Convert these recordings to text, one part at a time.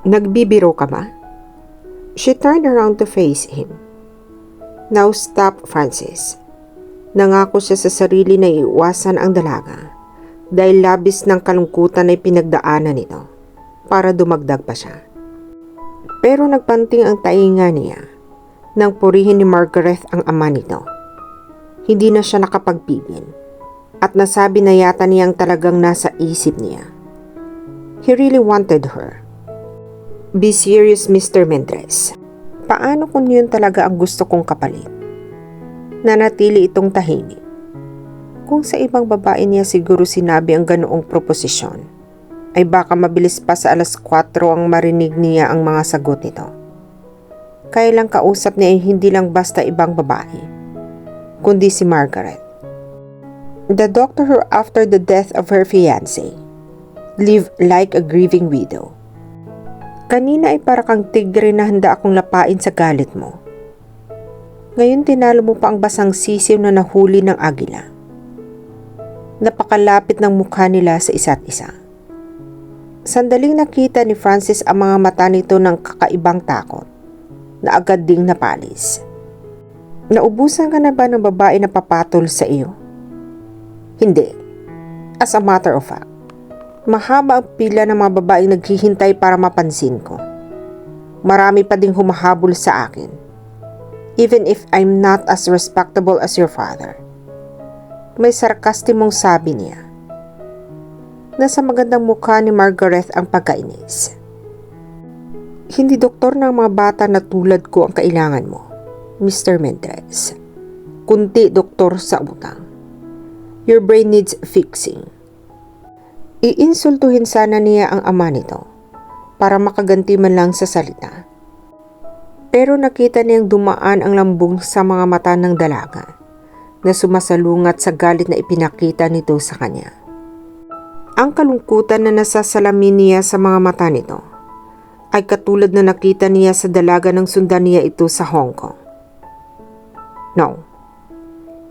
Nagbibiro ka ba? She turned around to face him. Now stop, Francis. Nangako siya sa sarili na iwasan ang dalaga dahil labis ng kalungkutan ay pinagdaanan nito para dumagdag pa siya. Pero nagpanting ang tainga niya nang purihin ni Margaret ang ama nito. Hindi na siya nakapagpigil at nasabi na yata niyang talagang nasa isip niya. He really wanted her. Be serious, Mr. Mendres. Paano kung yun talaga ang gusto kong kapalit? Nanatili itong tahimik. Kung sa ibang babae niya siguro sinabi ang ganoong proposisyon, ay baka mabilis pa sa 4:00 ang marinig niya ang mga sagot nito. Kaya lang kausap niya ay hindi lang basta ibang babae, kundi si Margaret. The doctor who after the death of her fiancé lived like a grieving widow. Kanina ay para kang tigre na handa akong lapain sa galit mo. Ngayon tinalo mo pa ang basang sisiw na nahuli ng agila. Napakalapit ng mukha nila sa isa't isa. Sandaling nakita ni Francis ang mga mata nito ng kakaibang takot na agad ding napalis. Naubusan ka na ba ng babae na papatol sa iyo? Hindi. As a matter of fact, mahaba ang pila ng mga babaeng naghihintay para mapansin ko. Marami pa ding humahabol sa akin. Even if I'm not as respectable as your father. May sarkastimong sabi niya. Nasa magandang mukha ni Margaret ang pagkainis. Hindi doktor ng mga bata na tulad ko ang kailangan mo, Mr. Mendres. Kunti doktor sa utang. Your brain needs fixing. Iinsultuhin sana niya ang ama nito para makaganti man lang sa salita. Pero nakita niyang dumaan ang lambung sa mga mata ng dalaga na sumasalungat sa galit na ipinakita nito sa kanya. Ang kalungkutan na nasasalamin niya sa mga mata nito ay katulad na nakita niya sa dalaga ng sundan niya ito sa Hong Kong. No,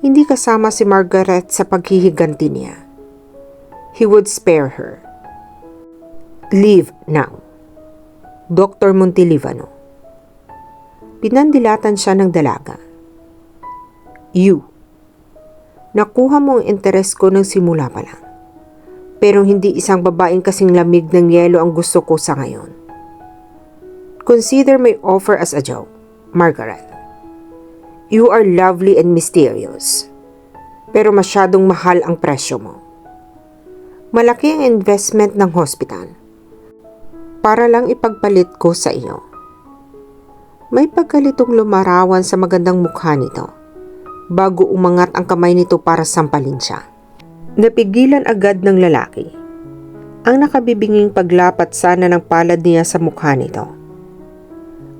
hindi kasama si Margaret sa paghihiganti niya. He would spare her. Leave now. Dr. Montelivano. Pinandilatan siya ng dalaga. You. Nakuha mo ang interes ko ng simula pa lang. Pero hindi isang babaeng kasing lamig ng yelo ang gusto ko sa ngayon. Consider my offer as a joke, Margaret. You are lovely and mysterious. Pero masyadong mahal ang presyo mo. Malaki ang investment ng hospital para lang ipagpalit ko sa iyo. May pagkalitong lumarawan sa magandang mukha nito bago umangat ang kamay nito para sampalin siya. Napigilan agad ng lalaki ang nakabibinging paglapat sana ng palad niya sa mukha nito.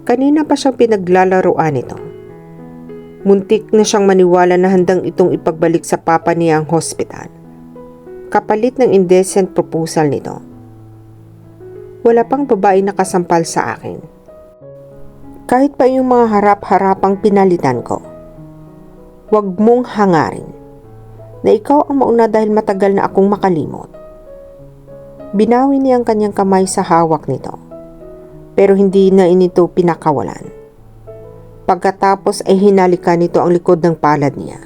Kanina pa siyang pinaglalaroan nito. Muntik na siyang maniwala na handang itong ipagbalik sa papa niya ang hospital. Kapalit ng indecent proposal nito. Wala pang babae nakasampal sa akin. Kahit pa yung mga harap-harapang pinalitan ko. Huwag mong hangarin na ikaw ang mauna dahil matagal na akong makalimot. Binawi niya ang kanyang kamay sa hawak nito. Pero hindi na inito pinakawalan. Pagkatapos ay hinalikan nito ang likod ng palad niya.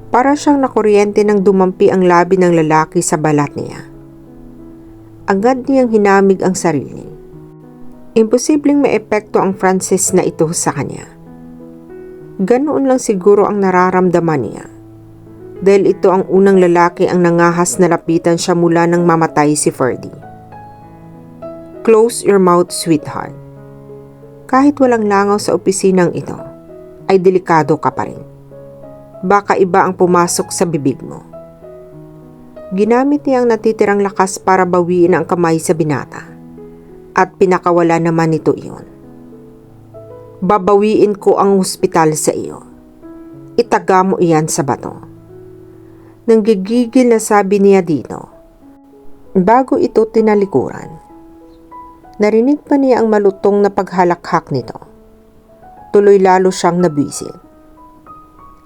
Para siyang nakuryente nang dumampi ang labi ng lalaki sa balat niya. Agad niyang hinamig ang sarili. Imposibleng maepekto ang Francis na ito sa kanya. Ganoon lang siguro ang nararamdaman niya. Dahil ito ang unang lalaki ang nangahas na lapitan siya mula nang mamatay si Ferdy. Close your mouth, sweetheart. Kahit walang langaw sa opisinang ito, ay delikado ka pa rin. Baka iba ang pumasok sa bibig mo. Ginamit niya ang natitirang lakas para bawiin ang kamay sa binata. At pinakawala naman nito iyon. Babawiin ko ang ospital sa iyo. Itaga mo iyan sa bato. Nanggigigil na sabi niya dito. Bago ito tinalikuran. Narinig pa niya ang malutong na paghalakhak nito. Tuloy lalo siyang nabwisit.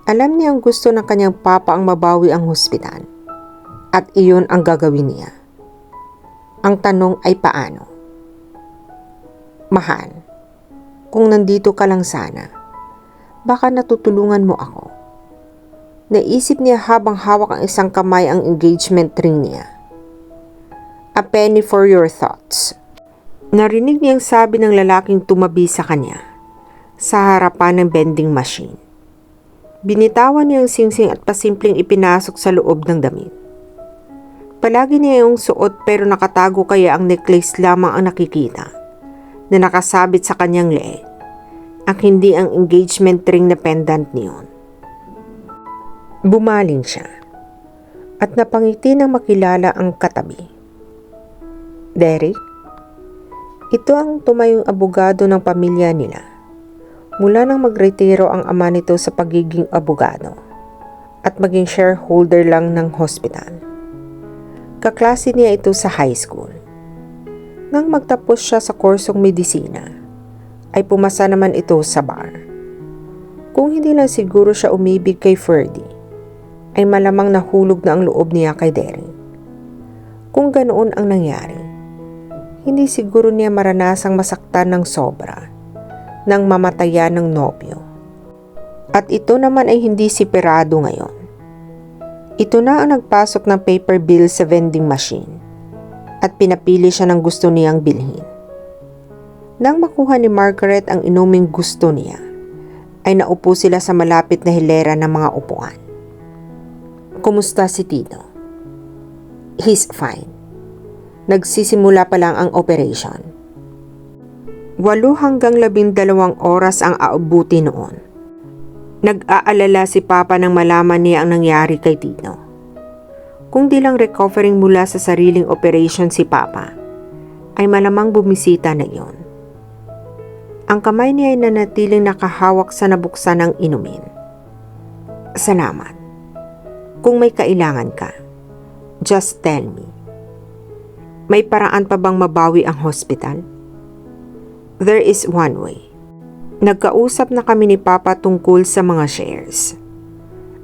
Alam niya ang gusto ng kanyang papa ang mabawi ang hospital. At iyon ang gagawin niya. Ang tanong ay paano? Mahal, kung nandito ka lang sana, baka natutulungan mo ako. Naisip niya habang hawak ang isang kamay ang engagement ring niya. A penny for your thoughts. Narinig niyang sabi ng lalaking tumabi sa kanya sa harapan ng vending machine. Binitawan niya ang singsing at pasimpleng ipinasok sa loob ng damit. Palagi niya yung suot pero nakatago kaya ang necklace lamang ang nakikita na nakasabit sa kanyang leeg, at hindi ang engagement ring na pendant niyon. Bumaling siya at napangiti nang makilala ang katabi. Derek, ito ang tumayong abogado ng pamilya nila mula nang magretiro ang ama nito sa pagiging abogado at maging shareholder lang ng hospital. Kaklase niya ito sa high school. Nang magtapos siya sa kursong medisina, ay pumasa naman ito sa bar. Kung hindi lang siguro siya umibig kay Ferdy, ay malamang nahulog na ang loob niya kay Derek. Kung ganoon ang nangyari, hindi siguro niya maranasang masaktan ng sobra nang mamatayan ng nobyo. At ito naman ay hindi si Perado ngayon. Ito na ang nagpasok ng paper bill sa vending machine at pinapili siya ng gusto niyang bilhin. Nang makuha ni Margaret ang inuming gusto niya, ay naupo sila sa malapit na hilera ng mga upuan. Kumusta si Tito? He's fine. Nagsisimula pa lang ang operation. 8 hanggang 12 oras ang aabuti noon. Nag-aalala si Papa nang malaman niya ang nangyari kay Tito. Kung di lang recovering mula sa sariling operation si Papa, ay malamang bumisita na iyon. Ang kamay niya ay nanatiling nakahawak sa nabuksan ng inumin. Salamat. Kung may kailangan ka, just tell me. May paraan pa bang mabawi ang hospital? There is one way. Nagkausap na kami ni Papa tungkol sa mga shares.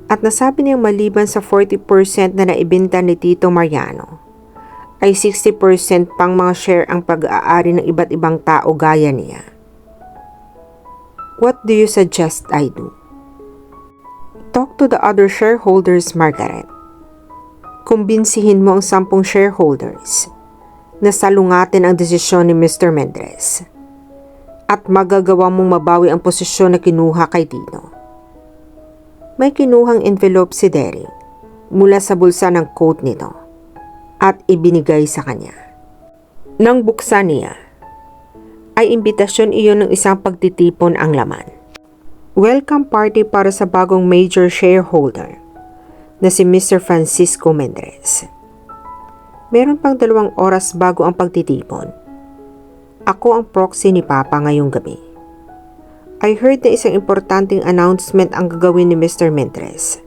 At nasabi niyang maliban sa 40% na naibenta ni Tito Mariano, ay 60% pang mga share ang pag-aari ng iba't ibang tao gaya niya. What do you suggest I do? Talk to the other shareholders, Margaret. Kumbinsihin mo ang 10 shareholders na salungatin ang desisyon ni Mr. Mendres at magagawa mong mabawi ang posisyon na kinuha kay Tito. May kinuhang envelope si Derek mula sa bulsa ng coat nito at ibinigay sa kanya. Nang buksan niya, ay imbitasyon iyon ng isang pagtitipon ang laman. Welcome party para sa bagong major shareholder na si Mr. Francisco Mendres. Meron pang 2 oras bago ang pagtitipon. Ako ang proxy ni Papa ngayong gabi. I heard na isang importanteng announcement ang gagawin ni Mr. Mendres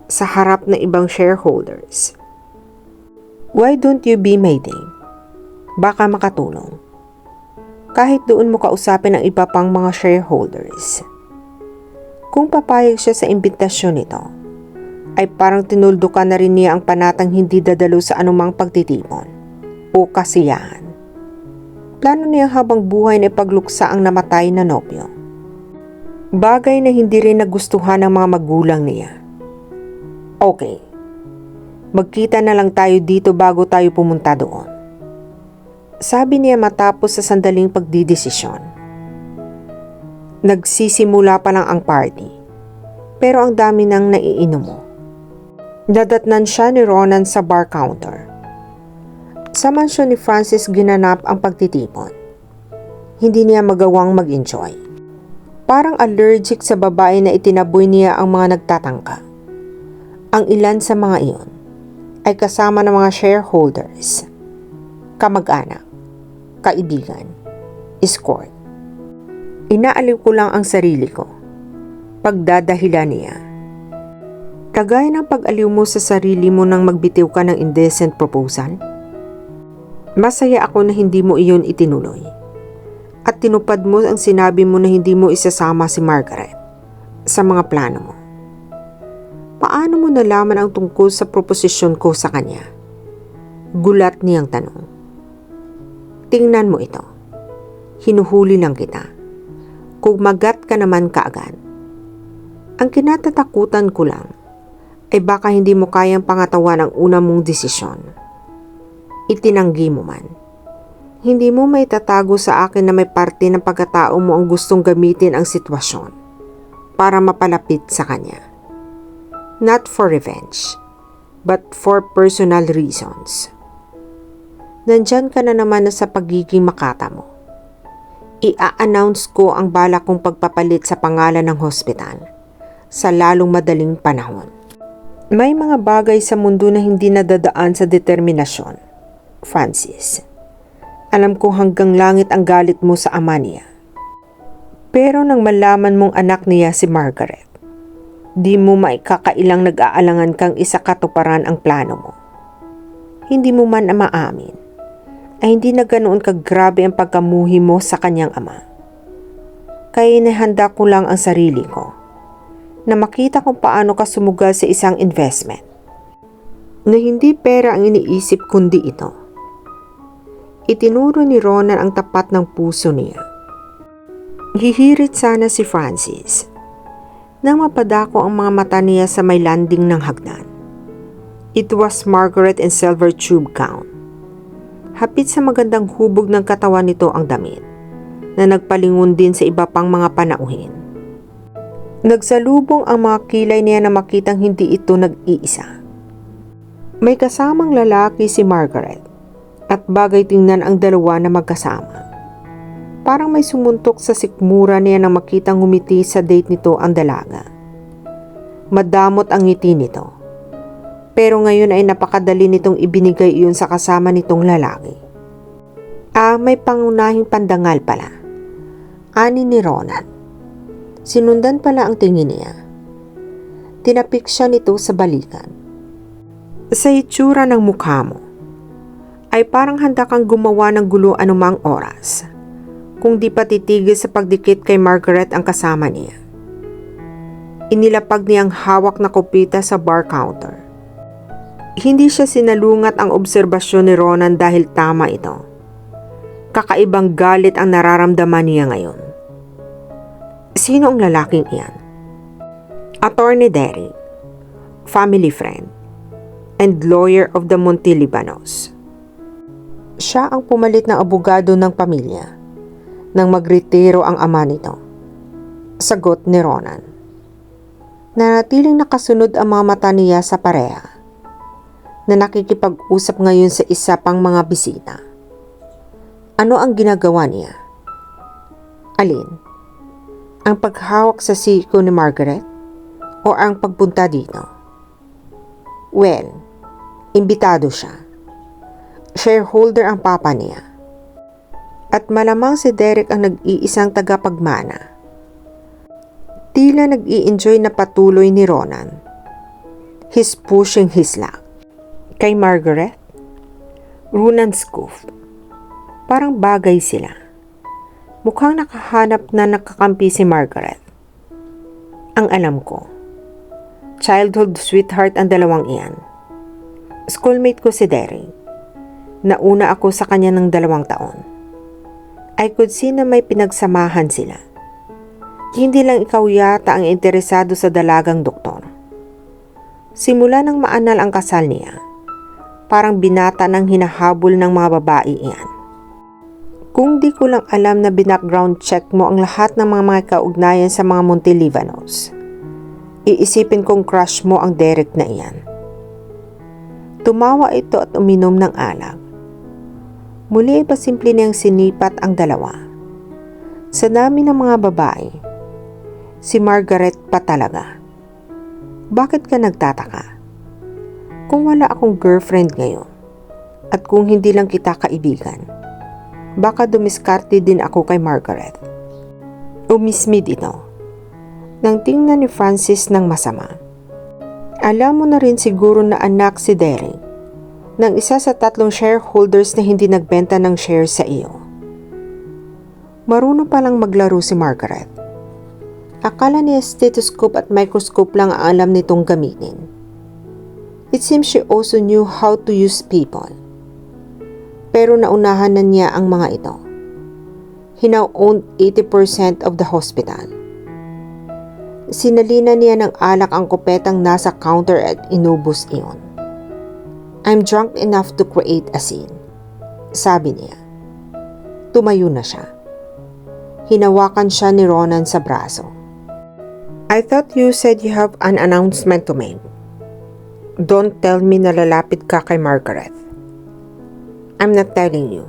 sa harap ng ibang shareholders. Why don't you be my date? Baka makatulong. Kahit doon mo kausapin ang iba pang mga shareholders. Kung papayag siya sa imbitasyon nito, ay parang tinuldukan na rin niya ang panatang hindi dadalo sa anumang pagtitipon o kasiyahan. Plano niya habang buhay na ipagluksa ang namatay na nobyo. Bagay na hindi rin nagustuhan ng mga magulang niya. Okay, magkita na lang tayo dito bago tayo pumunta doon. Sabi niya matapos sa sandaling pagdidesisyon. Nagsisimula pa lang ang party, pero ang dami nang naiinom mo. Dadatnan siya ni Ronan sa bar counter. Sa mansyon ni Francis ginanap ang pagtitipon. Hindi niya magawang mag-enjoy. Parang allergic sa babae na itinaboy niya ang mga nagtatangka. Ang ilan sa mga iyon ay kasama ng mga shareholders, kamag-anak, kaibigan, escort. Inaaliw ko lang ang sarili ko. Pagdadahilan niya. Kagaya ng pag-aliw mo sa sarili mo nang magbitiw ka ng indecent proposal. Masaya ako na hindi mo iyon itinuloy. At tinupad mo ang sinabi mo na hindi mo isasama si Margaret sa mga plano mo. Paano mo nalaman ang tungkol sa proposisyon ko sa kanya? Gulat niyang tanong. Tingnan mo ito. Hinuhuli lang kita. Kumagat ka naman kaagad. Ang kinatatakutan ko lang ay baka hindi mo kayang pangatawan ang una mong desisyon. Itinanggi mo man. Hindi mo may tatago sa akin na may parte ng pagkatao mo ang gustong gamitin ang sitwasyon para mapalapit sa kanya. Not for revenge, but for personal reasons. Nandyan ka na naman na sa pagiging makata mo. I-a-announce ko ang balak kong pagpapalit sa pangalan ng hospital sa lalong madaling panahon. May mga bagay sa mundo na hindi nadadaan sa determinasyon, Francis. Alam ko hanggang langit ang galit mo sa ama niya. Pero nang malaman mong anak niya si Margaret, di mo maikakailang nag-aalangan kang isakatuparan ang plano mo. Hindi mo man maamin, ay hindi na ganoon kagrabe ang pagkamuhi mo sa kanyang ama. Kaya inihanda ko lang ang sarili ko na makita kung paano ka sumugal sa isang investment na hindi pera ang iniisip kundi ito. Itinuro ni Ronan ang tapat ng puso niya. Hihirit sana si Francis nang mapadako ang mga mata niya sa may landing ng hagdan. It was Margaret in silver tube gown. Hapit sa magandang hubog ng katawan nito ang damit na nagpalingon din sa iba pang mga panauhin. Nagsalubong ang mga kilay niya na makitang hindi ito nag-iisa. May kasamang lalaki si Margaret at bagay tingnan ang dalawa na magkasama. Parang may sumuntok sa sikmura niya nang makitang ngumiti sa date nito ang dalaga. Madamot ang ngiti nito. Pero ngayon ay napakadali nitong ibinigay iyon sa kasama nitong lalaki. May pangunahing pandangal pala. Ani ni Ronan. Sinundan pala ang tingin niya. Tinapik siya nito sa balikan. Sa itsura ng mukha mo, ay parang handa kang gumawa ng gulo anumang oras, kung di pa titigil sa pagdikit kay Margaret ang kasama niya. Inilapag niyang hawak na kopita sa bar counter. Hindi siya sinalungat ang obserbasyon ni Ronan dahil tama ito. Kakaibang galit ang nararamdaman niya ngayon. Sino ang lalaking iyan? Attorney Derek, family friend, and lawyer of the Montilibanos. Siya ang pumalit na abogado ng pamilya nang magretiro ang ama nito. Sagot ni Ronan. Nanatiling nakasunod ang mga mata niya sa pareha na nakikipag-usap ngayon sa isa pang mga bisita. Ano ang ginagawa niya? Alin? Ang paghawak sa siko ni Margaret o ang pagpunta dito? Well, imbitado siya. Shareholder ang papa niya. At malamang si Derek ang nag-iisang tagapagmana. Tila nag-i-enjoy na patuloy ni Ronan. He's pushing his luck. Kay Margaret, Runan's Cove. Parang bagay sila. Mukhang nakahanap na nakakampi si Margaret. Ang alam ko, childhood sweetheart ang dalawang iyan. Schoolmate ko si Derek. Nauna ako sa kanya ng 2 taon. I could see na may pinagsamahan sila. Hindi lang ikaw yata ang interesado sa dalagang doktor. Simula nang maanal ang kasal niya, parang binata ng hinahabol ng mga babae iyan. Kung di ko lang alam na binackground check mo ang lahat ng mga kaugnayan sa mga Montilibanos, iisipin kong crush mo ang Derek na iyan. Tumawa ito at uminom ng alak. Muli ay pasimple niyang sinipat ang dalawa. Sa dami ng mga babae, si Margaret pa talaga. Bakit ka nagtataka? Kung wala akong girlfriend ngayon, at kung hindi lang kita kaibigan, baka dumiskarte din ako kay Margaret. Umismid ito. Nang tingnan ni Francis ng masama. Alam mo na rin siguro na anak si Derek ng isa sa 3 shareholders na hindi nagbenta ng shares sa iyo. Marunong palang maglaro si Margaret. Akala niya stethoscope at microscope lang ang alam nitong gamitin. It seems she also knew how to use people. Pero naunahan na niya ang mga ito. He now owned 80% of the hospital. Sinalina niya ng alak ang kupetang nasa counter at inubos iyon. I'm drunk enough to create a scene, sabi niya. Tumayo na siya. Hinawakan siya ni Ronan sa braso. I thought you said you have an announcement to make. Don't tell me na lalapit ka kay Margaret. I'm not telling you.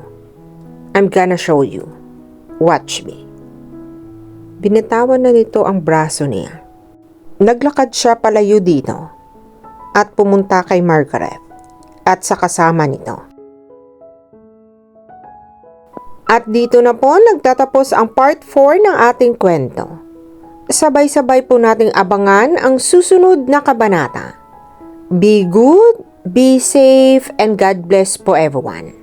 I'm gonna show you. Watch me. Binitawan na nito ang braso niya. Naglakad siya palayo dito at pumunta kay Margaret at sa kasama nito. At dito na po nagtatapos ang part 4 ng ating kwento. Sabay-sabay po nating abangan ang susunod na kabanata. Be good, be safe, and God bless po everyone.